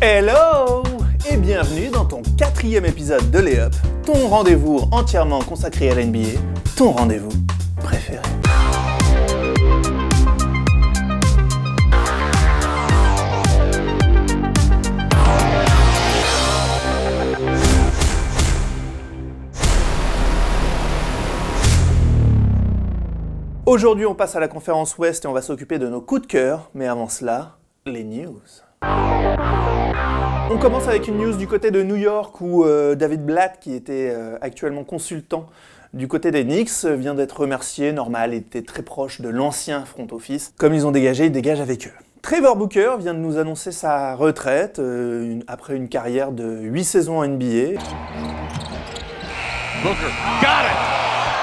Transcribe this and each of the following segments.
Hello et bienvenue dans ton 4e épisode de Layup, ton rendez-vous entièrement consacré à la NBA, ton rendez-vous préféré. Aujourd'hui, on passe à la conférence Ouest et on va s'occuper de nos coups de cœur, mais avant cela, les news. On commence avec une news du côté de New York où David Blatt, qui était actuellement consultant du côté des Knicks, vient d'être remercié. Normal, il était très proche de l'ancien front office. Comme ils ont dégagé, ils dégagent avec eux. Trevor Booker vient de nous annoncer sa retraite après une carrière de 8 saisons en NBA. Booker, got it!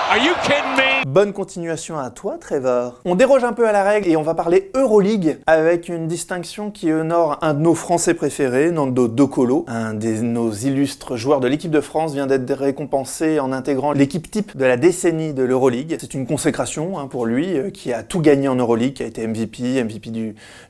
Are you kidding me? Bonne continuation à toi, Trevor. On déroge un peu à la règle et on va parler Euroleague avec une distinction qui honore un de nos Français préférés, Nando De Colo. Un de nos illustres joueurs de l'équipe de France vient d'être récompensé en intégrant l'équipe type de la décennie de l'Euroleague. C'est une consécration pour lui qui a tout gagné en Euroleague, qui a été MVP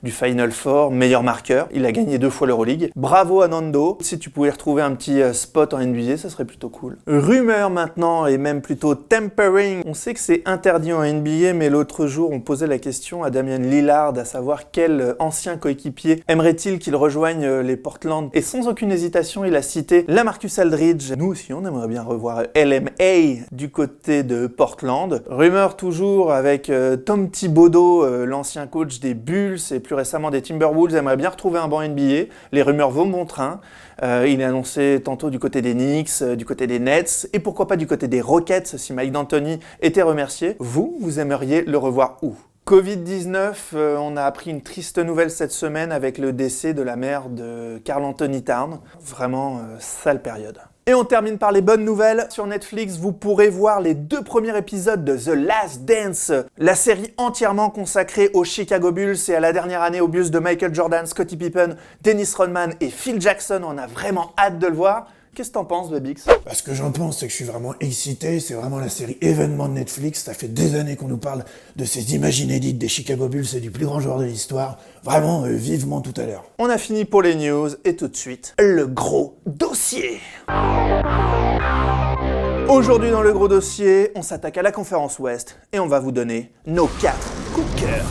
du Final Four, meilleur marqueur. Il a gagné 2 fois l'Euroleague. Bravo à Nando. Si tu pouvais retrouver un petit spot en NBA, ça serait plutôt cool. Rumeur maintenant et même plutôt tampering. On sait que c'est interdit en NBA, mais l'autre jour, on posait la question à Damian Lillard, à savoir quel ancien coéquipier aimerait-il qu'il rejoigne les Portland. Et sans aucune hésitation, il a cité LaMarcus Aldridge. Nous aussi, on aimerait bien revoir LMA du côté de Portland. Rumeur toujours avec Tom Thibodeau, l'ancien coach des Bulls et plus récemment des Timberwolves, aimerait bien retrouver un banc NBA. Les rumeurs vont bon train. Il est annoncé tantôt du côté des Knicks, du côté des Nets, et pourquoi pas du côté des Rockets si Mike D'Antoni était remercié. Vous aimeriez le revoir où ? Covid-19, on a appris une triste nouvelle cette semaine avec le décès de la mère de Karl Anthony Towns. Vraiment sale période. Et on termine par les bonnes nouvelles. Sur Netflix, vous pourrez voir les 2 premiers épisodes de The Last Dance, la série entièrement consacrée aux Chicago Bulls et à la dernière année aux Bulls de Michael Jordan, Scottie Pippen, Dennis Rodman et Phil Jackson. On a vraiment hâte de le voir. Qu'est-ce que t'en penses, Babix ? Ce que j'en pense, c'est que je suis vraiment excité. C'est vraiment la série événement de Netflix. Ça fait des années qu'on nous parle de ces images inédites des Chicago Bulls et du plus grand joueur de l'histoire. Vraiment, vivement tout à l'heure. On a fini pour les news et tout de suite, le gros dossier. Aujourd'hui, dans le gros dossier, on s'attaque à la conférence Ouest et on va vous donner nos 4 coups de cœur.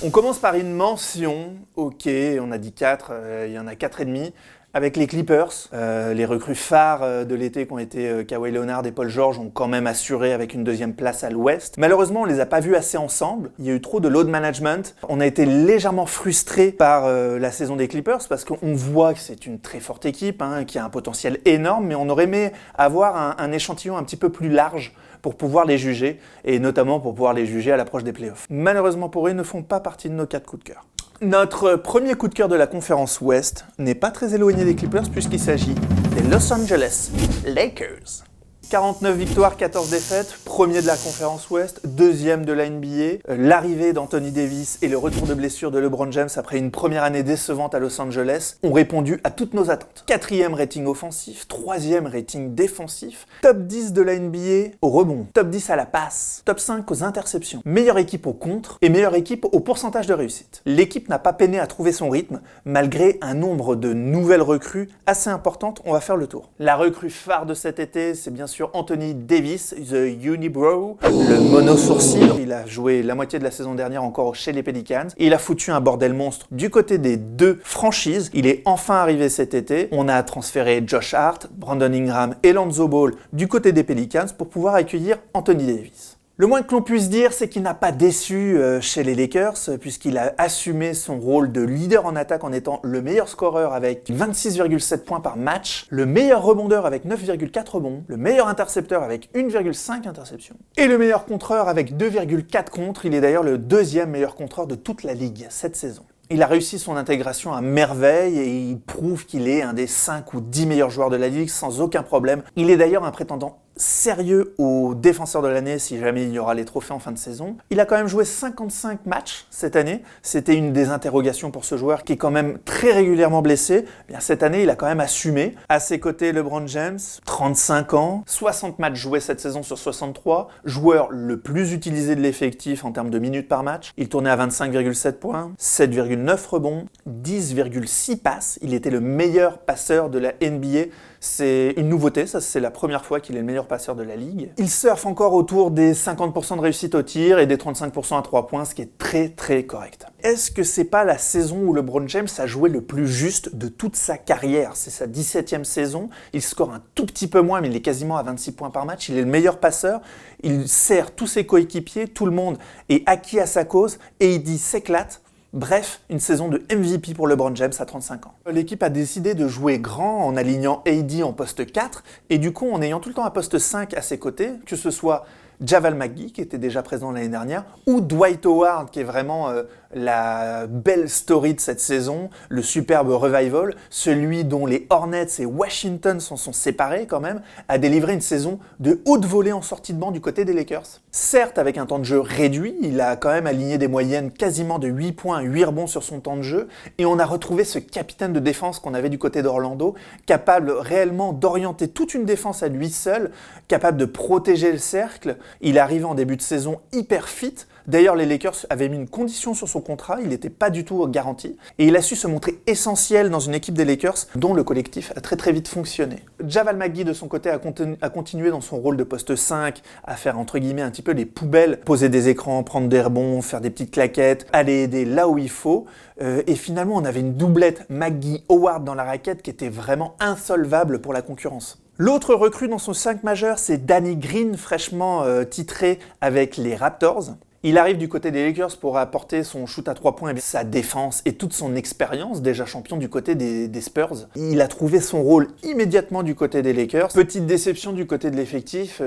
On commence par une mention. Ok, on a dit 4, il y en a 4,5. Avec les Clippers, les recrues phares de l'été qui ont été Kawhi Leonard et Paul George ont quand même assuré avec une 2e place à l'Ouest. Malheureusement, on les a pas vus assez ensemble. Il y a eu trop de load management. On a été légèrement frustrés par la saison des Clippers parce qu'on voit que c'est une très forte équipe, qui a un potentiel énorme, mais on aurait aimé avoir un échantillon un petit peu plus large pour pouvoir les juger, et notamment pour pouvoir les juger à l'approche des playoffs. Malheureusement pour eux, ils ne font pas partie de nos 4 coups de cœur. Notre premier coup de cœur de la conférence Ouest n'est pas très éloigné des Clippers puisqu'il s'agit des Los Angeles Lakers. 49 victoires, 14 défaites, premier de la conférence Ouest, 2e de la NBA. L'arrivée d'Anthony Davis et le retour de blessure de LeBron James après une première année décevante à Los Angeles ont répondu à toutes nos attentes. 4e rating offensif, 3e rating défensif, top 10 de la NBA au rebond, top 10 à la passe, top 5 aux interceptions, meilleure équipe au contre et meilleure équipe au pourcentage de réussite. L'équipe n'a pas peiné à trouver son rythme malgré un nombre de nouvelles recrues assez importantes. On va faire le tour. La recrue phare de cet été, c'est bien sûr Anthony Davis, the Unibrow, le mono-sourcil. Il a joué la moitié de la saison dernière encore chez les Pelicans. Il a foutu un bordel monstre du côté des 2 franchises. Il est enfin arrivé cet été. On a transféré Josh Hart, Brandon Ingram et Lonzo Ball du côté des Pelicans pour pouvoir accueillir Anthony Davis. Le moins que l'on puisse dire, c'est qu'il n'a pas déçu chez les Lakers, puisqu'il a assumé son rôle de leader en attaque en étant le meilleur scoreur avec 26,7 points par match, le meilleur rebondeur avec 9,4 rebonds, le meilleur intercepteur avec 1,5 interceptions, et le meilleur contreur avec 2,4 contres. Il est d'ailleurs le 2e meilleur contreur de toute la ligue cette saison. Il a réussi son intégration à merveille et il prouve qu'il est un des 5 ou 10 meilleurs joueurs de la ligue sans aucun problème. Il est d'ailleurs un prétendant sérieux au défenseur de l'année si jamais il y aura les trophées en fin de saison. Il a quand même joué 55 matchs cette année. C'était une des interrogations pour ce joueur qui est quand même très régulièrement blessé. Bien, cette année, il a quand même assumé. À ses côtés, LeBron James, 35 ans, 60 matchs joués cette saison sur 63, joueur le plus utilisé de l'effectif en termes de minutes par match. Il tournait à 25,7 points, 7,9 rebonds, 10,6 passes. Il était le meilleur passeur de la NBA. C'est une nouveauté, ça c'est la première fois qu'il est le meilleur passeur de la ligue. Il surfe encore autour des 50% de réussite au tir et des 35% à 3 points, ce qui est très très correct. Est-ce que c'est pas la saison où LeBron James a joué le plus juste de toute sa carrière? C'est sa 17e saison, il score un tout petit peu moins mais il est quasiment à 26 points par match, il est le meilleur passeur, il sert tous ses coéquipiers, tout le monde est acquis à sa cause et il s'éclate. Bref, une saison de MVP pour LeBron James à 35 ans. L'équipe a décidé de jouer grand en alignant AD en poste 4 et du coup en ayant tout le temps un poste 5 à ses côtés, que ce soit Javal McGee qui était déjà présent l'année dernière ou Dwight Howard qui est vraiment la belle story de cette saison, le superbe revival, celui dont les Hornets et Washington s'en sont séparés quand même, a délivré une saison de haute volée en sortie de banc du côté des Lakers. Certes, avec un temps de jeu réduit, il a quand même aligné des moyennes quasiment de 8 points, 8 rebonds sur son temps de jeu, et on a retrouvé ce capitaine de défense qu'on avait du côté d'Orlando, capable réellement d'orienter toute une défense à lui seul, capable de protéger le cercle. Il est arrivé en début de saison hyper fit. D'ailleurs, les Lakers avaient mis une condition sur son contrat, il n'était pas du tout garanti, et il a su se montrer essentiel dans une équipe des Lakers dont le collectif a très très vite fonctionné. Javal McGee, de son côté, a continué dans son rôle de poste 5, à faire entre guillemets un petit peu les poubelles, poser des écrans, prendre des rebonds, faire des petites claquettes, aller aider là où il faut, et finalement on avait une doublette McGee-Howard dans la raquette qui était vraiment insolvable pour la concurrence. L'autre recrue dans son 5 majeur, c'est Danny Green, fraîchement titré avec les Raptors. Il arrive du côté des Lakers pour apporter son shoot à 3 points, sa défense et toute son expérience, déjà champion du côté des Spurs. Il a trouvé son rôle immédiatement du côté des Lakers. Petite déception du côté de l'effectif,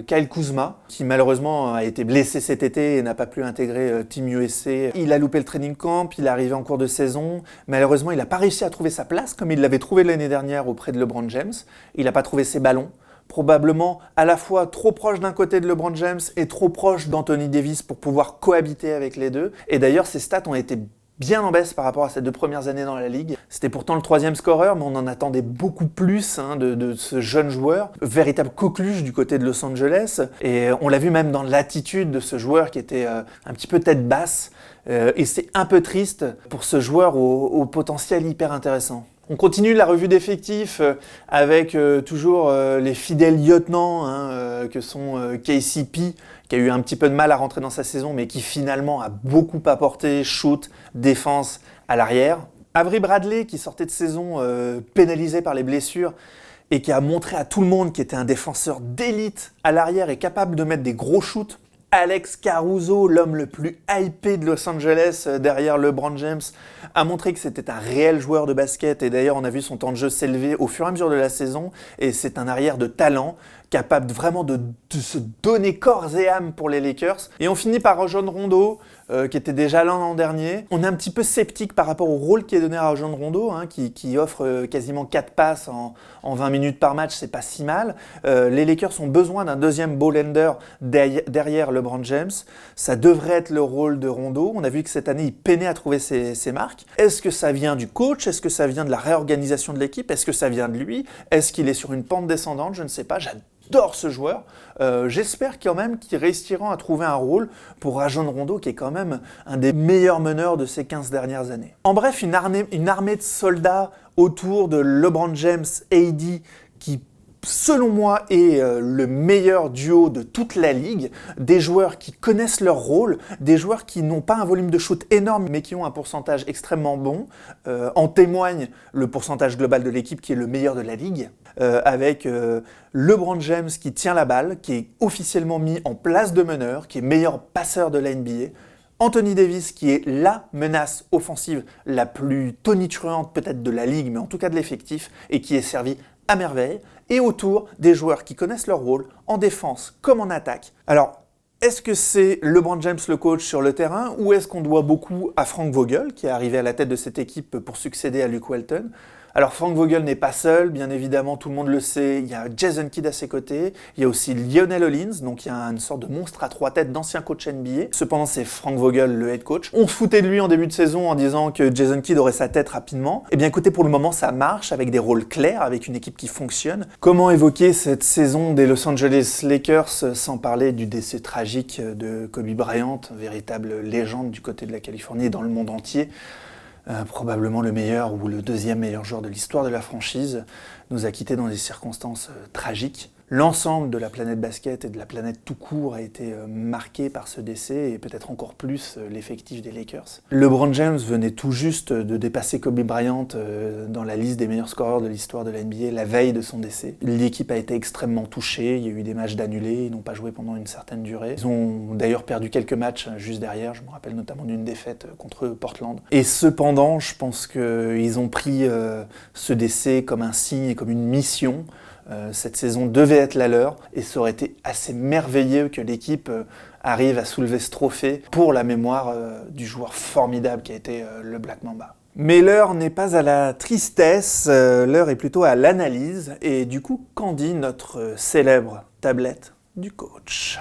Kyle Kuzma, qui malheureusement a été blessé cet été et n'a pas pu intégrer Team USA. Il a loupé le training camp, il est arrivé en cours de saison. Malheureusement, il n'a pas réussi à trouver sa place comme il l'avait trouvé l'année dernière auprès de LeBron James. Il n'a pas trouvé ses ballons. Probablement à la fois trop proche d'un côté de LeBron James et trop proche d'Anthony Davis pour pouvoir cohabiter avec les deux. Et d'ailleurs, ses stats ont été bien en baisse par rapport à ses 2 premières années dans la ligue. C'était pourtant le 3e scoreur, mais on en attendait beaucoup plus de ce jeune joueur. Véritable coqueluche du côté de Los Angeles. Et on l'a vu même dans l'attitude de ce joueur qui était un petit peu tête basse. Et c'est un peu triste pour ce joueur au potentiel hyper intéressant. On continue la revue d'effectifs avec toujours les fidèles lieutenants que sont KCP, qui a eu un petit peu de mal à rentrer dans sa saison, mais qui finalement a beaucoup apporté, shoot, défense à l'arrière. Avery Bradley, qui sortait de saison pénalisé par les blessures, et qui a montré à tout le monde qu'il était un défenseur d'élite à l'arrière et capable de mettre des gros shoots. Alex Caruso, l'homme le plus hypé de Los Angeles derrière LeBron James, a montré que c'était un réel joueur de basket et d'ailleurs on a vu son temps de jeu s'élever au fur et à mesure de la saison et c'est un arrière de talent capable vraiment de se donner corps et âme pour les Lakers. Et on finit par Rajon Rondo, qui était déjà là l'an dernier. On est un petit peu sceptique par rapport au rôle qui est donné à Rajon Rondo, qui offre quasiment 4 passes en 20 minutes par match, c'est pas si mal. Les Lakers ont besoin d'un deuxième ball-handler derrière LeBron James. Ça devrait être le rôle de Rondo. On a vu que cette année, il peinait à trouver ses marques. Est-ce que ça vient du coach? Est-ce que ça vient de la réorganisation de l'équipe? Est-ce que ça vient de lui? Est-ce qu'il est sur une pente descendante? Je ne sais pas. J'adore ce joueur. J'espère quand même qu'ils réussiront à trouver un rôle pour Rajon Rondo, qui est quand même un des meilleurs meneurs de ces 15 dernières années. En bref, une armée de soldats autour de LeBron James, AD, qui selon moi, est le meilleur duo de toute la ligue. Des joueurs qui connaissent leur rôle, des joueurs qui n'ont pas un volume de shoot énorme, mais qui ont un pourcentage extrêmement bon. En témoigne le pourcentage global de l'équipe qui est le meilleur de la ligue, avec LeBron James qui tient la balle, qui est officiellement mis en place de meneur, qui est meilleur passeur de la NBA. Anthony Davis, qui est la menace offensive la plus tonitruante peut-être de la ligue, mais en tout cas de l'effectif, et qui est servi à merveille, et autour des joueurs qui connaissent leur rôle, en défense comme en attaque. Alors, est-ce que c'est LeBron James le coach sur le terrain, ou est-ce qu'on doit beaucoup à Frank Vogel, qui est arrivé à la tête de cette équipe pour succéder à Luke Walton? Alors Frank Vogel n'est pas seul, bien évidemment, tout le monde le sait, il y a Jason Kidd à ses côtés, il y a aussi Lionel Hollins, donc il y a une sorte de monstre à 3 têtes d'ancien coach NBA. Cependant, c'est Frank Vogel, le head coach. On se foutait de lui en début de saison en disant que Jason Kidd aurait sa tête rapidement. Eh bien écoutez, pour le moment, ça marche, avec des rôles clairs, avec une équipe qui fonctionne. Comment évoquer cette saison des Los Angeles Lakers sans parler du décès tragique de Kobe Bryant, véritable légende du côté de la Californie et dans le monde entier. Probablement le meilleur ou le deuxième meilleur joueur de l'histoire de la franchise, nous a quittés dans des circonstances tragiques. L'ensemble de la planète basket et de la planète tout court a été marqué par ce décès et peut-être encore plus l'effectif des Lakers. LeBron James venait tout juste de dépasser Kobe Bryant dans la liste des meilleurs scoreurs de l'histoire de la NBA la veille de son décès. L'équipe a été extrêmement touchée, il y a eu des matchs d'annulés, ils n'ont pas joué pendant une certaine durée. Ils ont d'ailleurs perdu quelques matchs juste derrière, je me rappelle notamment d'une défaite contre Portland. Et cependant, je pense qu'ils ont pris ce décès comme un signe et comme une mission. Cette saison devait être la leur et ça aurait été assez merveilleux que l'équipe arrive à soulever ce trophée pour la mémoire du joueur formidable qui a été le Black Mamba. Mais l'heure n'est pas à la tristesse, l'heure est plutôt à l'analyse. Et du coup, qu'en dit notre célèbre tablette du coach ?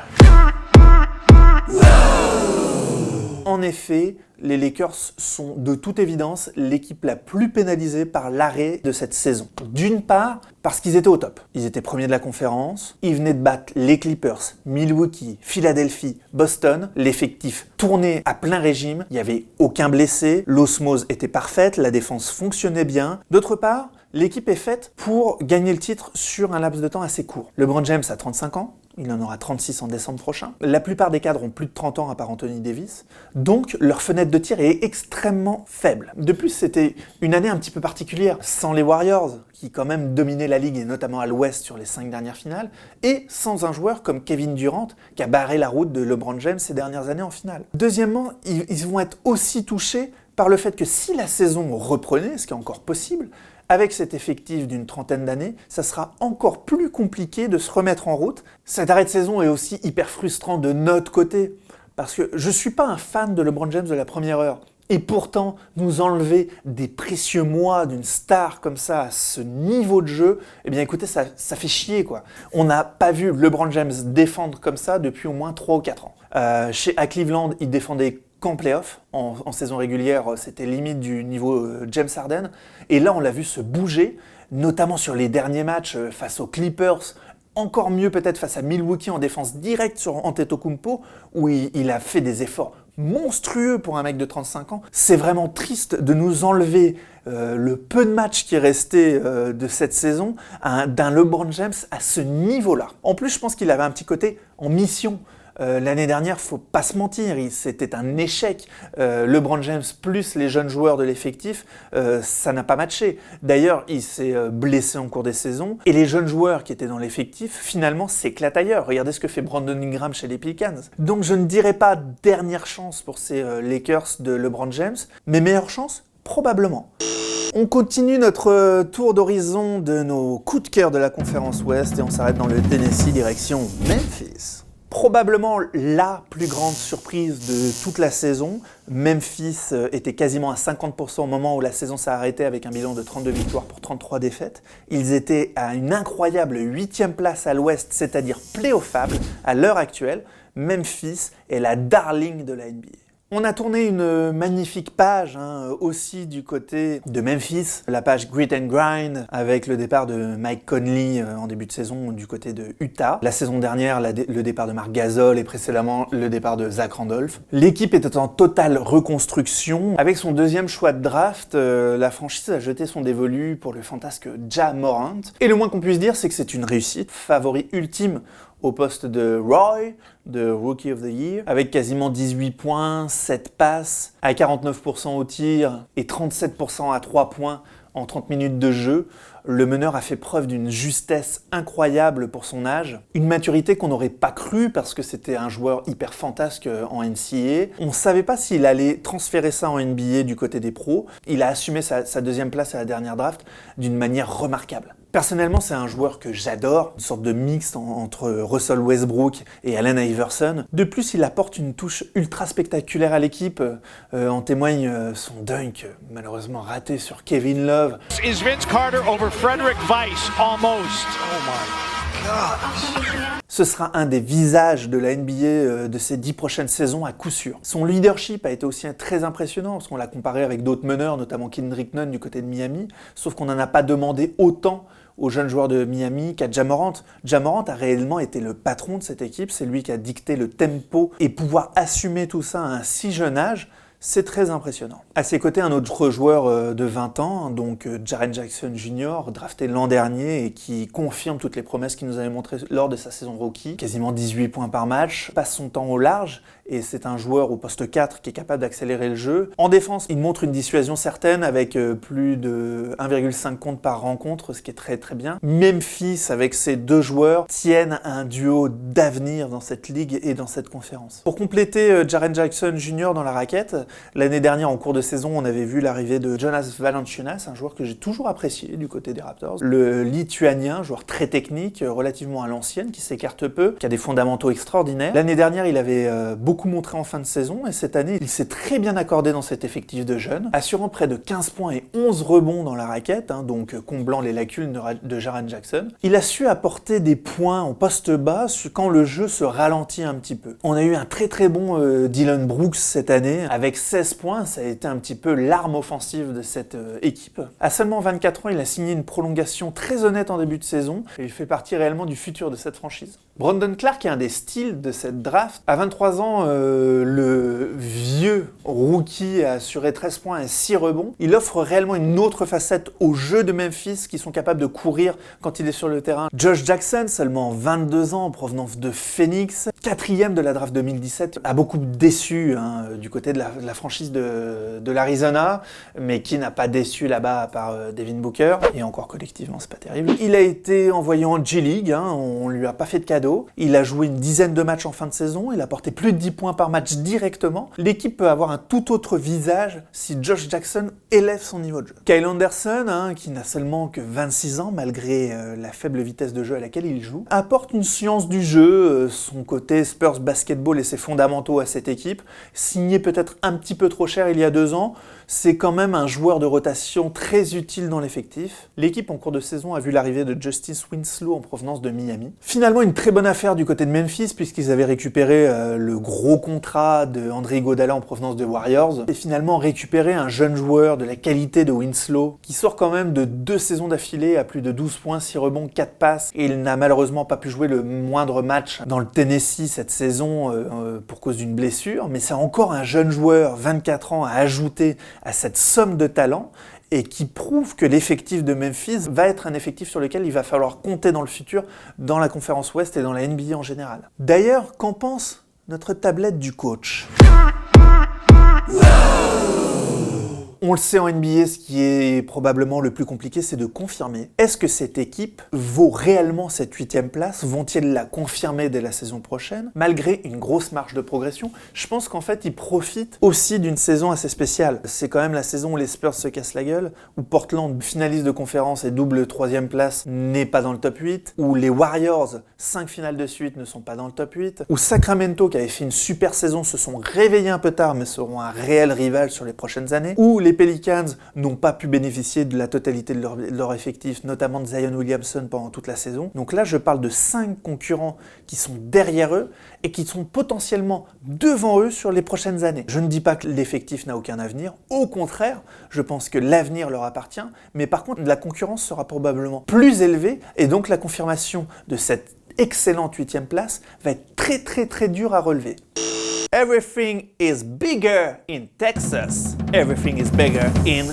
En effet, les Lakers sont de toute évidence l'équipe la plus pénalisée par l'arrêt de cette saison. D'une part, parce qu'ils étaient au top. Ils étaient premiers de la conférence, ils venaient de battre les Clippers, Milwaukee, Philadelphie, Boston. L'effectif tournait à plein régime, il n'y avait aucun blessé, l'osmose était parfaite, la défense fonctionnait bien. D'autre part, l'équipe est faite pour gagner le titre sur un laps de temps assez court. LeBron James a 35 ans, il en aura 36 en décembre prochain. La plupart des cadres ont plus de 30 ans à part Anthony Davis, donc leur fenêtre de tir est extrêmement faible. De plus, c'était une année un petit peu particulière, sans les Warriors, qui quand même dominaient la ligue, et notamment à l'ouest sur les 5 dernières finales, et sans un joueur comme Kevin Durant, qui a barré la route de LeBron James ces dernières années en finale. Deuxièmement, ils vont être aussi touchés par le fait que si la saison reprenait, ce qui est encore possible, avec cet effectif d'une trentaine d'années, ça sera encore plus compliqué de se remettre en route. Cet arrêt de saison est aussi hyper frustrant de notre côté, parce que je ne suis pas un fan de LeBron James de la première heure. Et pourtant, nous enlever des précieux mois d'une star comme ça à ce niveau de jeu, eh bien écoutez, ça fait chier quoi. On n'a pas vu LeBron James défendre comme ça depuis au moins 3 ou 4 ans. À Cleveland, il défendait qu'en play-off, en saison régulière, c'était limite du niveau James Harden. Et là, on l'a vu se bouger, notamment sur les derniers matchs face aux Clippers, encore mieux peut-être face à Milwaukee en défense directe sur Antetokounmpo, où il a fait des efforts monstrueux pour un mec de 35 ans. C'est vraiment triste de nous enlever le peu de matchs qui est resté de cette saison d'un LeBron James à ce niveau-là. En plus, je pense qu'il avait un petit côté en mission. L'année dernière, faut pas se mentir, c'était un échec. LeBron James plus les jeunes joueurs de l'effectif, ça n'a pas matché. D'ailleurs, il s'est blessé en cours des saisons et les jeunes joueurs qui étaient dans l'effectif, finalement, s'éclatent ailleurs. Regardez ce que fait Brandon Ingram chez les Pelicans. Donc je ne dirais pas dernière chance pour ces Lakers de LeBron James, mais meilleure chance, probablement. On continue notre tour d'horizon de nos coups de cœur de la conférence Ouest et on s'arrête dans le Tennessee direction Memphis. Probablement la plus grande surprise de toute la saison. Memphis était quasiment à 50% au moment où la saison s'est arrêtée avec un bilan de 32 victoires pour 33 défaites. Ils étaient à une incroyable 8e place à l'Ouest, c'est-à-dire playoffable à l'heure actuelle. Memphis est la darling de la NBA. On a tourné une magnifique page aussi du côté de Memphis, la page Grit and Grind avec le départ de Mike Conley en début de saison du côté de Utah. La saison dernière, le départ de Marc Gasol et précédemment le départ de Zach Randolph. L'équipe était en totale reconstruction. Avec son deuxième choix de draft, la franchise a jeté son dévolu pour le fantasque Ja Morant. Et le moins qu'on puisse dire, c'est que c'est une réussite. Favori ultime au poste de Roy, de Rookie of the Year, avec quasiment 18 points, 7 passes, à 49% au tir et 37% à 3 points en 30 minutes de jeu. Le meneur a fait preuve d'une justesse incroyable pour son âge, une maturité qu'on n'aurait pas cru parce que c'était un joueur hyper fantasque en NCAA. On ne savait pas s'il allait transférer ça en NBA du côté des pros. Il a assumé sa deuxième place à la dernière draft d'une manière remarquable. Personnellement, c'est un joueur que j'adore, une sorte de mix entre Russell Westbrook et Allen Iverson. De plus, il apporte une touche ultra spectaculaire à l'équipe. En témoigne son dunk, malheureusement raté sur Kevin Love. Is Vince Carter over Frederick Weiss almost? Oh my God. Ce sera un des visages de la NBA de ces 10 prochaines saisons à coup sûr. Son leadership a été aussi très impressionnant, parce qu'on l'a comparé avec d'autres meneurs, notamment Kendrick Nunn du côté de Miami, sauf qu'on n'en a pas demandé autant aux jeunes joueurs de Miami qu'à Ja Morant. Ja Morant a réellement été le patron de cette équipe, c'est lui qui a dicté le tempo, et pouvoir assumer tout ça à un si jeune âge, c'est très impressionnant. À ses côtés, un autre joueur de 20 ans, donc Jaren Jackson Jr., drafté l'an dernier et qui confirme toutes les promesses qu'il nous avait montrées lors de sa saison rookie. Quasiment 18 points par match, passe son temps au large et c'est un joueur au poste 4 qui est capable d'accélérer le jeu. En défense, il montre une dissuasion certaine avec plus de 1,5 comptes par rencontre, ce qui est très très bien. Memphis, avec ses deux joueurs, tiennent un duo d'avenir dans cette ligue et dans cette conférence. Pour compléter Jaren Jackson Jr. dans la raquette, l'année dernière, en cours de saison, on avait vu l'arrivée de Jonas Valanciunas, un joueur que j'ai toujours apprécié du côté des Raptors. Le Lituanien, joueur très technique, relativement à l'ancienne, qui s'écarte peu, qui a des fondamentaux extraordinaires. L'année dernière, il avait beaucoup montré en fin de saison, et cette année, il s'est très bien accordé dans cet effectif de jeunes, assurant près de 15 points et 11 rebonds dans la raquette, donc comblant les lacunes de Jaren Jackson. Il a su apporter des points en poste bas quand le jeu se ralentit un petit peu. On a eu un très très bon Dylan Brooks cette année, avec 16 points, ça a été un petit peu l'arme offensive de cette équipe. À seulement 24 ans, il a signé une prolongation très honnête en début de saison et il fait partie réellement du futur de cette franchise. Brandon Clark est un des styles de cette draft. À 23 ans, le vieux rookie a assuré 13 points et 6 rebonds. Il offre réellement une autre facette au jeu de Memphis qui sont capables de courir quand il est sur le terrain. Josh Jackson, seulement 22 ans en provenance de Phoenix, 4e de la draft 2017, a beaucoup déçu du côté de la franchise de l'Arizona, mais qui n'a pas déçu là-bas à part Devin Booker, et encore collectivement c'est pas terrible. Il a été envoyé en G-League, on lui a pas fait de cadeau. Il a joué une dizaine de matchs en fin de saison, il a porté plus de 10 points par match directement. L'équipe peut avoir un tout autre visage si Josh Jackson élève son niveau de jeu. Kyle Anderson, qui n'a seulement que 26 ans malgré la faible vitesse de jeu à laquelle il joue, apporte une science du jeu, son côté Spurs basketball et ses fondamentaux à cette équipe. Signé peut-être un petit peu trop cher il y a 2 ans, c'est quand même un joueur de rotation très utile dans l'effectif. L'équipe en cours de saison a vu l'arrivée de Justice Winslow en provenance de Miami. Finalement, une très bonne affaire du côté de Memphis puisqu'ils avaient récupéré le gros contrat de André Iguodala en provenance de Warriors et finalement récupéré un jeune joueur de la qualité de Winslow qui sort quand même de 2 saisons d'affilée à plus de 12 points, 6 rebonds, 4 passes et il n'a malheureusement pas pu jouer le moindre match dans le Tennessee cette saison pour cause d'une blessure, mais c'est encore un jeune joueur, 24 ans, à ajouter à cette somme de talent et qui prouve que l'effectif de Memphis va être un effectif sur lequel il va falloir compter dans le futur, dans la conférence Ouest et dans la NBA en général. D'ailleurs, qu'en pense notre tablette du coach ? On le sait en NBA, ce qui est probablement le plus compliqué, c'est de confirmer. Est-ce que cette équipe vaut réellement cette 8e place ? Vont-ils la confirmer dès la saison prochaine ? Malgré une grosse marge de progression, je pense qu'en fait, ils profitent aussi d'une saison assez spéciale. C'est quand même la saison où les Spurs se cassent la gueule, où Portland, finaliste de conférence et double 3e place, n'est pas dans le top 8, où les Warriors, 5 finales de suite, ne sont pas dans le top 8, où Sacramento, qui avait fait une super saison, se sont réveillés un peu tard, mais seront un réel rival sur les prochaines années, où les Pelicans n'ont pas pu bénéficier de la totalité de leur effectif, notamment de Zion Williamson pendant toute la saison. Donc là, je parle de 5 concurrents qui sont derrière eux et qui sont potentiellement devant eux sur les prochaines années. Je ne dis pas que l'effectif n'a aucun avenir, au contraire, je pense que l'avenir leur appartient, mais par contre, la concurrence sera probablement plus élevée et donc la confirmation de cette excellente 8e place va être très très très dure à relever. Everything is bigger in Texas. Everything is bigger in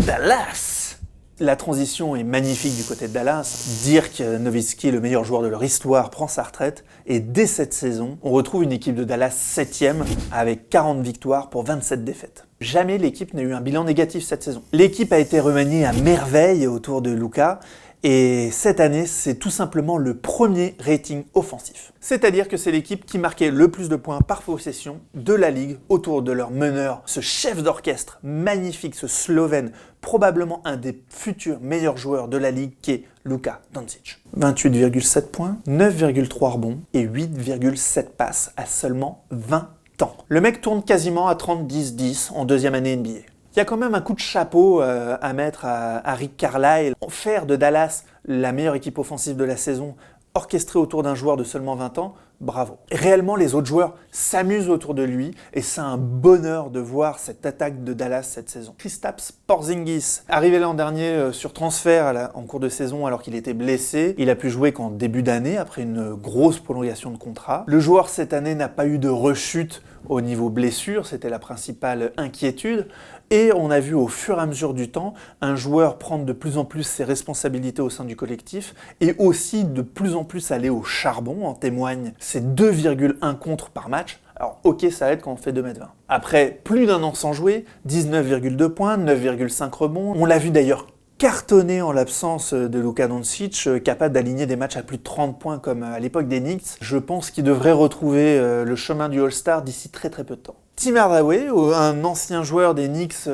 Dallas. La transition est magnifique du côté de Dallas. Dirk Nowitzki, le meilleur joueur de leur histoire, prend sa retraite. Et dès cette saison, on retrouve une équipe de Dallas 7e avec 40 victoires pour 27 défaites. Jamais l'équipe n'a eu un bilan négatif cette saison. L'équipe a été remaniée à merveille autour de Luka. Et cette année, c'est tout simplement le premier rating offensif. C'est-à-dire que c'est l'équipe qui marquait le plus de points par possession de la ligue autour de leur meneur, ce chef d'orchestre magnifique, ce Slovène, probablement un des futurs meilleurs joueurs de la ligue qui est Luka Doncic. 28,7 points, 9,3 rebonds et 8,7 passes à seulement 20 ans. Le mec tourne quasiment à 30-10-10 en deuxième année NBA. Il y a quand même un coup de chapeau à mettre à Rick Carlisle. Faire de Dallas la meilleure équipe offensive de la saison, orchestrée autour d'un joueur de seulement 20 ans, bravo. Réellement, les autres joueurs s'amusent autour de lui et c'est un bonheur de voir cette attaque de Dallas cette saison. Kristaps Porzingis, arrivé l'an dernier sur transfert en cours de saison alors qu'il était blessé, il a pu jouer qu'en début d'année après une grosse prolongation de contrat. Le joueur cette année n'a pas eu de rechute au niveau blessure, c'était la principale inquiétude. Et on a vu au fur et à mesure du temps un joueur prendre de plus en plus ses responsabilités au sein du collectif et aussi de plus en plus aller au charbon, en témoignent ses 2,1 contres par match. Alors ok, ça aide quand on fait 2,20 m. Après plus d'un an sans jouer, 19,2 points, 9,5 rebonds. On l'a vu d'ailleurs cartonné en l'absence de Luka Doncic, capable d'aligner des matchs à plus de 30 points comme à l'époque des Knicks. Je pense qu'il devrait retrouver le chemin du All-Star d'ici très peu de temps. Tim Hardaway, un ancien joueur des Knicks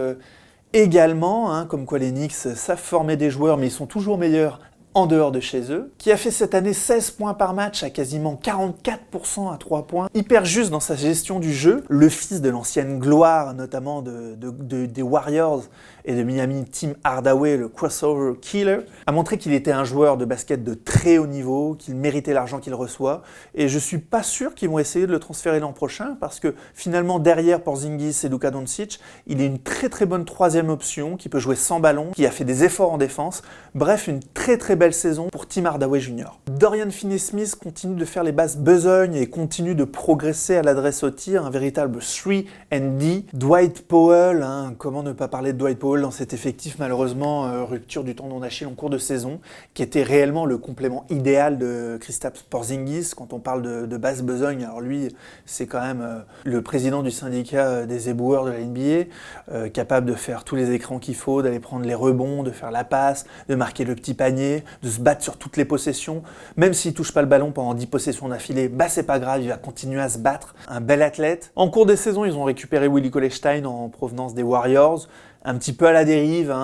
également, comme quoi les Knicks savent former des joueurs mais ils sont toujours meilleurs en dehors de chez eux, qui a fait cette année 16 points par match à quasiment 44% à 3 points, hyper juste dans sa gestion du jeu, le fils de l'ancienne gloire notamment des Warriors et de Miami, Tim Hardaway, le crossover killer, a montré qu'il était un joueur de basket de très haut niveau, qu'il méritait l'argent qu'il reçoit, et je suis pas sûr qu'ils vont essayer de le transférer l'an prochain, parce que finalement derrière Porzingis et Luka Doncic, il est une très bonne troisième option, qui peut jouer sans ballon, qui a fait des efforts en défense, bref une très belle saison pour Tim Hardaway Jr. Dorian Finney-Smith continue de faire les basses besognes et continue de progresser à l'adresse au tir, un véritable 3&D. Dwight Powell, comment ne pas parler de Dwight Powell dans cet effectif, malheureusement, rupture du tendon d'Achille en cours de saison, qui était réellement le complément idéal de Kristaps Porzingis. Quand on parle de basse besogne, alors lui, c'est quand même le président du syndicat des éboueurs de la NBA, capable de faire tous les écrans qu'il faut, d'aller prendre les rebonds, de faire la passe, de marquer le petit panier, de se battre sur toutes les possessions. Même s'il touche pas le ballon pendant 10 possessions d'affilée, c'est pas grave, il va continuer à se battre. Un bel athlète. En cours des saisons, ils ont récupéré Willie Cauley-Stein en provenance des Warriors, un petit peu à la dérive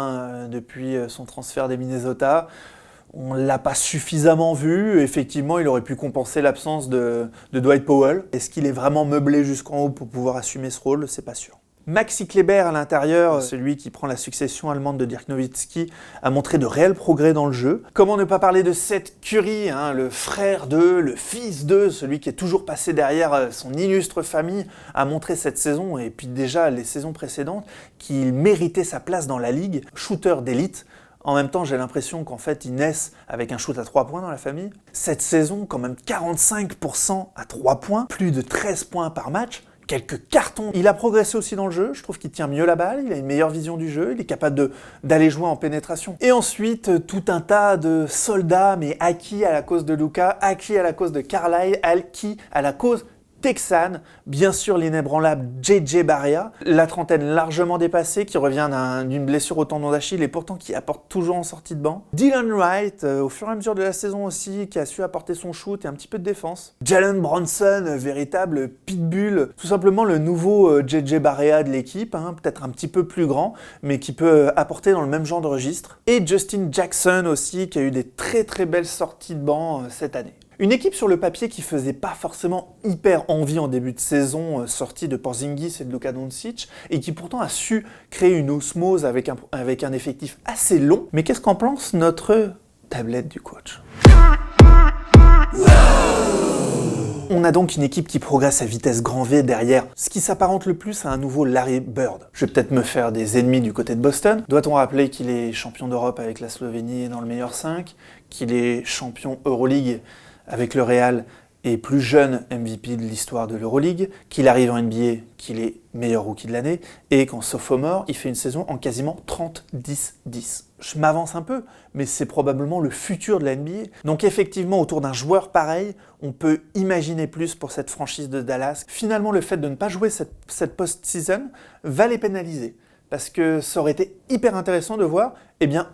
depuis son transfert des Minnesota. On ne l'a pas suffisamment vu. Effectivement, il aurait pu compenser l'absence de Dwight Powell. Est-ce qu'il est vraiment meublé jusqu'en haut pour pouvoir assumer ce rôle? C'est pas sûr. Maxi Kleber à l'intérieur, celui qui prend la succession allemande de Dirk Nowitzki, a montré de réels progrès dans le jeu. Comment ne pas parler de Seth Curry, le frère d'eux, le fils d'eux, celui qui est toujours passé derrière son illustre famille, a montré cette saison, et puis déjà les saisons précédentes, qu'il méritait sa place dans la ligue, shooter d'élite. En même temps, j'ai l'impression qu'en fait, ils naissent avec un shoot à 3 points dans la famille. Cette saison, quand même 45% à 3 points, plus de 13 points par match. Quelques cartons. Il a progressé aussi dans le jeu, je trouve qu'il tient mieux la balle, il a une meilleure vision du jeu, il est capable d'aller jouer en pénétration. Et ensuite, tout un tas de soldats, mais acquis à la cause de Luka, acquis à la cause de Carlisle, acquis à la cause texane, bien sûr l'inébranlable JJ Barea, la trentaine largement dépassée, qui revient d'une blessure au tendon d'Achille et pourtant qui apporte toujours en sortie de banc. Dylan Wright, au fur et à mesure de la saison aussi, qui a su apporter son shoot et un petit peu de défense. Jalen Brunson, véritable pitbull, tout simplement le nouveau JJ Barea de l'équipe, peut-être un petit peu plus grand, mais qui peut apporter dans le même genre de registre. Et Justin Jackson aussi, qui a eu des très belles sorties de banc cette année. Une équipe sur le papier qui faisait pas forcément hyper envie en début de saison, sortie de Porzingis et de Luka Doncic, et qui pourtant a su créer une osmose avec un effectif assez long. Mais qu'est-ce qu'en pense notre tablette du coach ? On a donc une équipe qui progresse à vitesse grand V derrière ce qui s'apparente le plus à un nouveau Larry Bird. Je vais peut-être me faire des ennemis du côté de Boston. Doit-on rappeler qu'il est champion d'Europe avec la Slovénie dans le meilleur 5, qu'il est champion Euroleague avec le Real et plus jeune MVP de l'histoire de l'Euroleague, qu'il arrive en NBA, qu'il est meilleur rookie de l'année, et qu'en sophomore, il fait une saison en quasiment 30-10-10. Je m'avance un peu, mais c'est probablement le futur de la NBA. Donc effectivement, autour d'un joueur pareil, on peut imaginer plus pour cette franchise de Dallas. Finalement, le fait de ne pas jouer cette post-season va les pénaliser. parce que ça aurait été hyper intéressant de voir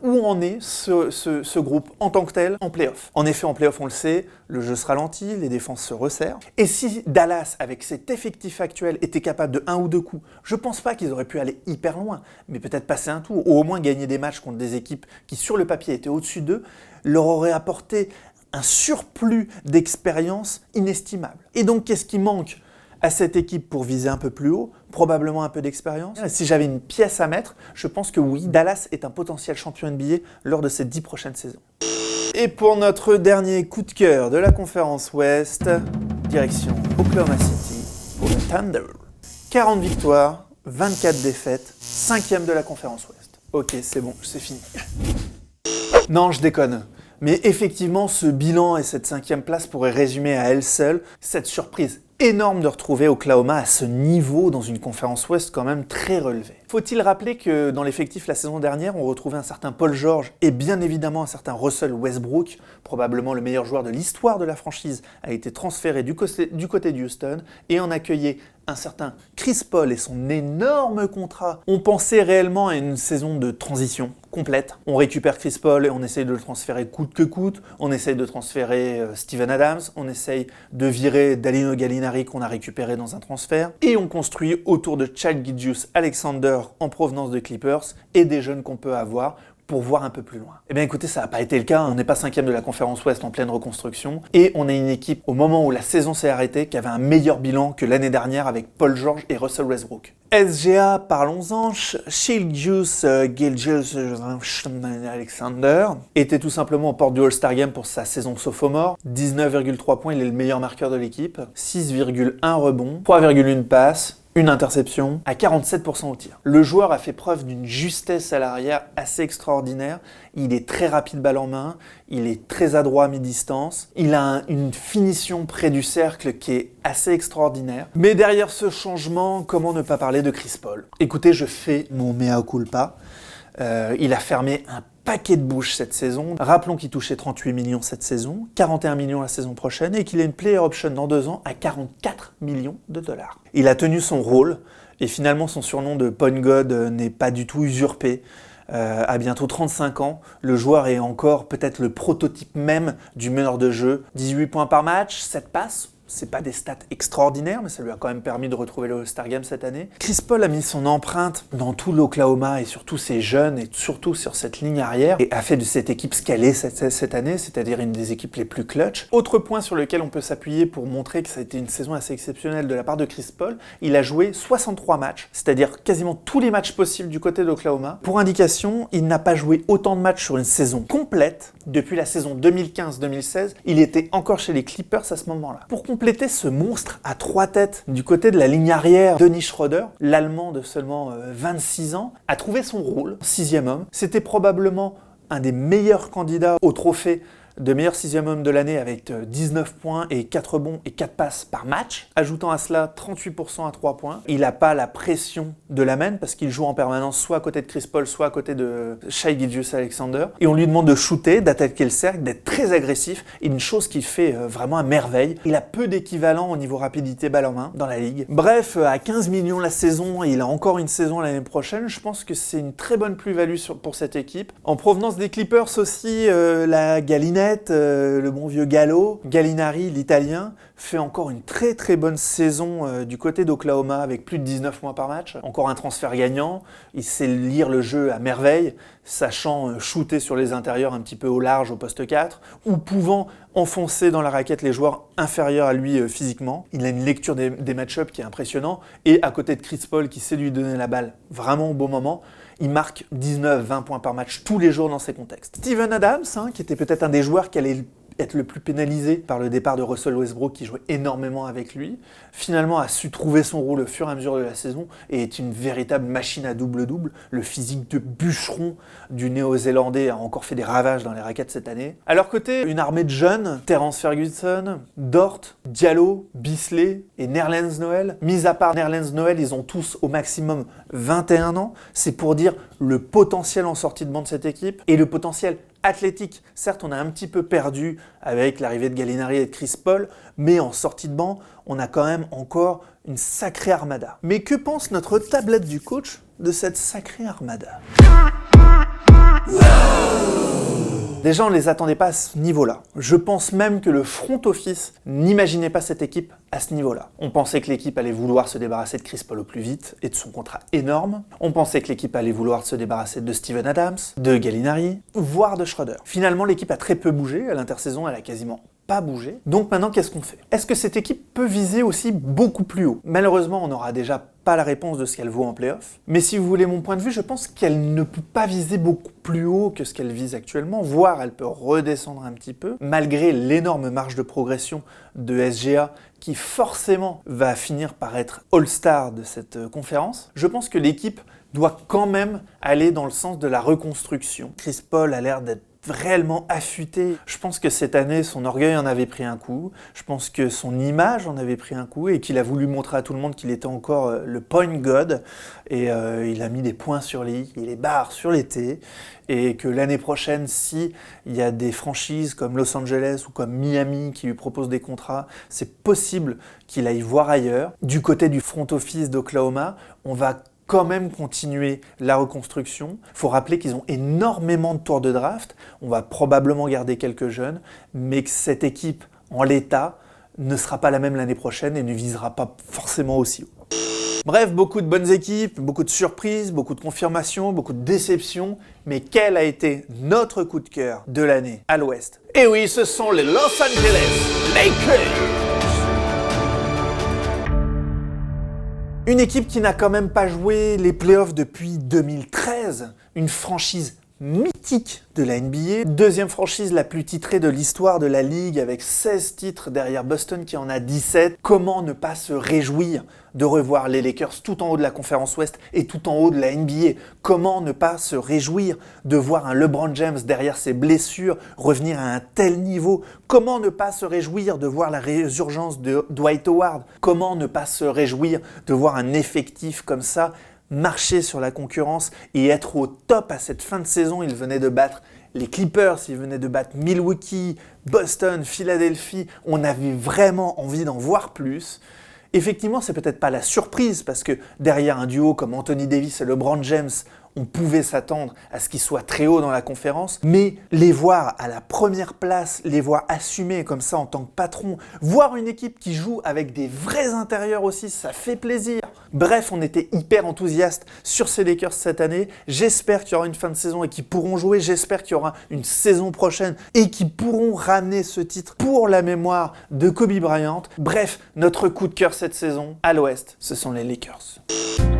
où en est ce groupe en tant que tel en play-off. En effet, en play-off, on le sait, le jeu se ralentit, les défenses se resserrent. Et si Dallas, avec cet effectif actuel, était capable de 1 ou 2 coups, je pense pas qu'ils auraient pu aller hyper loin, mais peut-être passer un tour, ou au moins gagner des matchs contre des équipes qui, sur le papier, étaient au-dessus d'eux, leur auraient apporté un surplus d'expérience inestimable. Et donc, qu'est-ce qui manque à cette équipe pour viser un peu plus haut? Probablement un peu d'expérience. Si j'avais une pièce à mettre, je pense que oui, Dallas est un potentiel champion NBA lors de ces 10 prochaines saisons. Et pour notre dernier coup de cœur de la conférence Ouest, direction Oklahoma City pour le Thunder. 40 victoires, 24 défaites, 5e de la conférence Ouest. Ok, c'est bon, c'est fini. Non, je déconne. Mais effectivement, ce bilan et cette 5e place pourraient résumer à elle seule cette surprise énorme de retrouver Oklahoma à ce niveau dans une conférence Ouest quand même très relevée. Faut-il rappeler que dans l'effectif la saison dernière, on retrouvait un certain Paul George et bien évidemment un certain Russell Westbrook, probablement le meilleur joueur de l'histoire de la franchise, a été transféré du côté de Houston et en accueillait un certain Chris Paul et son énorme contrat. On pensait réellement à une saison de transition complète. On récupère Chris Paul et on essaye de le transférer coûte que coûte. On essaye de transférer Steven Adams. On essaye de virer Danilo Gallinari qu'on a récupéré dans un transfert. Et on construit autour de Shai Gilgeous-Alexander en provenance de Clippers et des jeunes qu'on peut avoir pour voir un peu plus loin. Eh bien écoutez, ça n'a pas été le cas, on n'est pas 5e de la conférence Ouest en pleine reconstruction, et on a une équipe, au moment où la saison s'est arrêtée, qui avait un meilleur bilan que l'année dernière avec Paul George et Russell Westbrook. SGA, parlons-en, Shai Gilgeous-Alexander était tout simplement aux portes du All-Star Game pour sa saison sophomore, 19,3 points, il est le meilleur marqueur de l'équipe, 6,1 rebonds, 3,1 passes, une interception à 47% au tir. Le joueur a fait preuve d'une justesse à l'arrière assez extraordinaire. Il est très rapide balle en main, il est très adroit à mi-distance, il a une finition près du cercle qui est assez extraordinaire. Mais derrière ce changement, comment ne pas parler de Chris Paul? Écoutez, je fais mon mea culpa. Il a fermé un paquet de bouches cette saison. Rappelons qu'il touchait 38 millions cette saison, 41 millions la saison prochaine et qu'il a une player option dans 2 ans à 44 millions de dollars. Il a tenu son rôle et finalement son surnom de point god n'est pas du tout usurpé. À bientôt 35 ans, le joueur est encore peut-être le prototype même du meneur de jeu. 18 points par match, 7 passes. C'est pas des stats extraordinaires, mais ça lui a quand même permis de retrouver le All-Star Game cette année. Chris Paul a mis son empreinte dans tout l'Oklahoma et sur tous ses jeunes et surtout sur cette ligne arrière et a fait de cette équipe ce qu'elle est cette année, c'est-à-dire une des équipes les plus clutch. Autre point sur lequel on peut s'appuyer pour montrer que ça a été une saison assez exceptionnelle de la part de Chris Paul, il a joué 63 matchs, c'est-à-dire quasiment tous les matchs possibles du côté d'Oklahoma. Pour indication, il n'a pas joué autant de matchs sur une saison complète depuis la saison 2015-2016. Il était encore chez les Clippers à ce moment-là. Pour compléter ce monstre à 3 têtes du côté de la ligne arrière, Dennis Schroeder, l'Allemand de seulement 26 ans, a trouvé son rôle, 6e homme. C'était probablement un des meilleurs candidats au trophée de meilleur 6e homme de l'année avec 19 points et 4 rebonds et 4 passes par match. Ajoutant à cela 38% à 3 points. Il n'a pas la pression de la main parce qu'il joue en permanence soit à côté de Chris Paul, soit à côté de Shai Gilgeous-Alexander. Et on lui demande de shooter, d'attaquer le cercle, d'être très agressif. Et une chose qu'il fait vraiment à merveille. Il a peu d'équivalent au niveau rapidité balle en main dans la ligue. Bref, à 15 millions la saison et il a encore une saison l'année prochaine, je pense que c'est une très bonne plus-value pour cette équipe. En provenance des Clippers aussi, la Gallinari, le bon vieux Gallo, Gallinari, l'Italien, fait encore une très très bonne saison du côté d'Oklahoma avec plus de 19 points par match. Encore un transfert gagnant, il sait lire le jeu à merveille, sachant shooter sur les intérieurs un petit peu au large au poste 4, ou pouvant enfoncer dans la raquette les joueurs inférieurs à lui physiquement. Il a une lecture des match-ups qui est impressionnant, et à côté de Chris Paul qui sait lui donner la balle vraiment au bon moment, il marque 19-20 points par match tous les jours dans ces contextes. Steven Adams, qui était peut-être un des joueurs qui allait être le plus pénalisé par le départ de Russell Westbrook qui jouait énormément avec lui, finalement a su trouver son rôle au fur et à mesure de la saison et est une véritable machine à double-double. Le physique de bûcheron du Néo-Zélandais a encore fait des ravages dans les raquettes cette année. À leur côté, une armée de jeunes, Terrence Ferguson, Dort, Diallo, Bisley et Nerlens Noel. Mis à part Nerlens Noel, ils ont tous au maximum 21 ans. C'est pour dire le potentiel en sortie de banc de cette équipe et le potentiel athlétique. Certes, on a un petit peu perdu avec l'arrivée de Gallinari et de Chris Paul, mais en sortie de banc, on a quand même encore une sacrée armada. Mais que pense notre tablette du coach de cette sacrée armada. Déjà, on ne les attendait pas à ce niveau-là. Je pense même que le front office n'imaginait pas cette équipe à ce niveau-là. On pensait que l'équipe allait vouloir se débarrasser de Chris Paul au plus vite et de son contrat énorme. On pensait que l'équipe allait vouloir se débarrasser de Steven Adams, de Gallinari, voire de Schroeder. Finalement, l'équipe a très peu bougé. À l'intersaison, elle a quasiment pas bougé. Donc maintenant, qu'est-ce qu'on fait? Est-ce que cette équipe peut viser aussi beaucoup plus haut? Malheureusement, on n'aura déjà pas la réponse de ce qu'elle vaut en play-off. Mais si vous voulez mon point de vue, je pense qu'elle ne peut pas viser beaucoup plus haut que ce qu'elle vise actuellement, voire elle peut redescendre un petit peu, malgré l'énorme marge de progression de SGA qui forcément va finir par être All-Star de cette conférence. Je pense que l'équipe doit quand même aller dans le sens de la reconstruction. Chris Paul a l'air d'être réellement affûté. Je pense que cette année, son orgueil en avait pris un coup. Je pense que son image en avait pris un coup et qu'il a voulu montrer à tout le monde qu'il était encore le point god. Et il a mis des points sur les i et les barres sur les t. Et que l'année prochaine, si il y a des franchises comme Los Angeles ou comme Miami qui lui proposent des contrats, c'est possible qu'il aille voir ailleurs. Du côté du front office d'Oklahoma, on va quand même continuer la reconstruction. Il faut rappeler qu'ils ont énormément de tours de draft. On va probablement garder quelques jeunes, mais que cette équipe, en l'état, ne sera pas la même l'année prochaine et ne visera pas forcément aussi haut. Bref, beaucoup de bonnes équipes, beaucoup de surprises, beaucoup de confirmations, beaucoup de déceptions. Mais quel a été notre coup de cœur de l'année à l'Ouest? Et oui, ce sont les Los Angeles Lakers! Une équipe qui n'a quand même pas joué les playoffs depuis 2013, une franchise mythique de la NBA, deuxième franchise la plus titrée de l'histoire de la Ligue avec 16 titres derrière Boston qui en a 17. Comment ne pas se réjouir de revoir les Lakers tout en haut de la conférence Ouest et tout en haut de la NBA? Comment ne pas se réjouir de voir un LeBron James derrière ses blessures revenir à un tel niveau? Comment ne pas se réjouir de voir la résurgence de Dwight Howard? Comment ne pas se réjouir de voir un effectif comme ça marcher sur la concurrence et être au top à cette fin de saison? Il venait de battre les Clippers, il venait de battre Milwaukee, Boston, Philadelphie. On avait vraiment envie d'en voir plus. Effectivement, c'est peut-être pas la surprise parce que derrière un duo comme Anthony Davis et LeBron James, on pouvait s'attendre à ce qu'ils soient très haut dans la conférence, mais les voir à la première place, les voir assumer comme ça en tant que patron, voir une équipe qui joue avec des vrais intérieurs aussi, ça fait plaisir. Bref, on était hyper enthousiastes sur ces Lakers cette année. J'espère qu'il y aura une fin de saison et qu'ils pourront jouer. J'espère qu'il y aura une saison prochaine et qu'ils pourront ramener ce titre pour la mémoire de Kobe Bryant. Bref, notre coup de cœur cette saison à l'Ouest, ce sont les Lakers.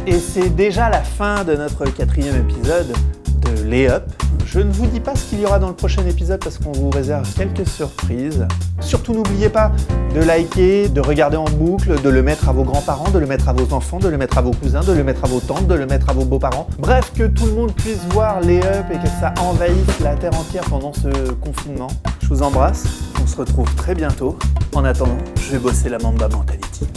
Et c'est déjà la fin de notre 4e épisode de Layup. Je ne vous dis pas ce qu'il y aura dans le prochain épisode parce qu'on vous réserve quelques surprises. Surtout n'oubliez pas de liker, de regarder en boucle, de le mettre à vos grands-parents, de le mettre à vos enfants, de le mettre à vos cousins, de le mettre à vos tantes, de le mettre à vos beaux-parents. Bref, que tout le monde puisse voir Layup et que ça envahisse la terre entière pendant ce confinement. Je vous embrasse, on se retrouve très bientôt. En attendant, je vais bosser la Mamba Mentality.